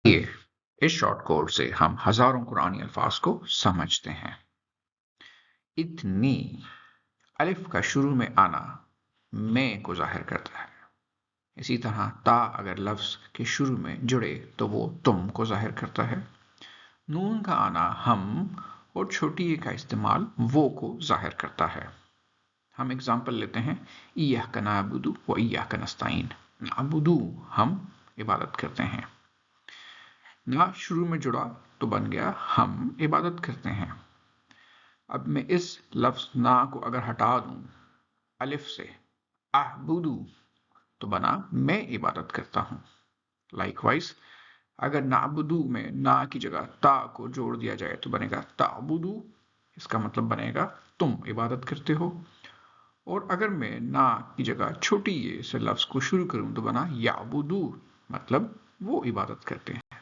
ये इस short course से हम हजारों कुरानी अल्फाज को समझते हैं। इतनी अलिफ का शुरू में आना मैं को जाहिर करता है। इसी तरह ता अगर लफ्ज के शुरू में जुड़े तो वो तुम को जाहिर करता है। नून का आना हम और छोटी ए का इस्तेमाल वो को जाहिर करता है। हम एग्जाम्पल लेते हैं, इय्याका नअबुदु व इय्याका नस्तईन। नअबुदु हम इबादत करते हैं। ना शुरू में जुड़ा तो बन गया हम इबादत करते हैं। अब मैं इस लफ्ज ना को अगर हटा दूं अलिफ से अहबुदु तो बना मैं इबादत करता हूं। लाइकवाइज अगर नाबुदु में ना की जगह ता को जोड़ दिया जाए तो बनेगा ताबुदु। इसका मतलब बनेगा तुम इबादत करते हो। और अगर मैं ना की जगह छोटी ये से लफ्ज को शुरू करूं तो बना याबुदु, मतलब वो इबादत करते हैं।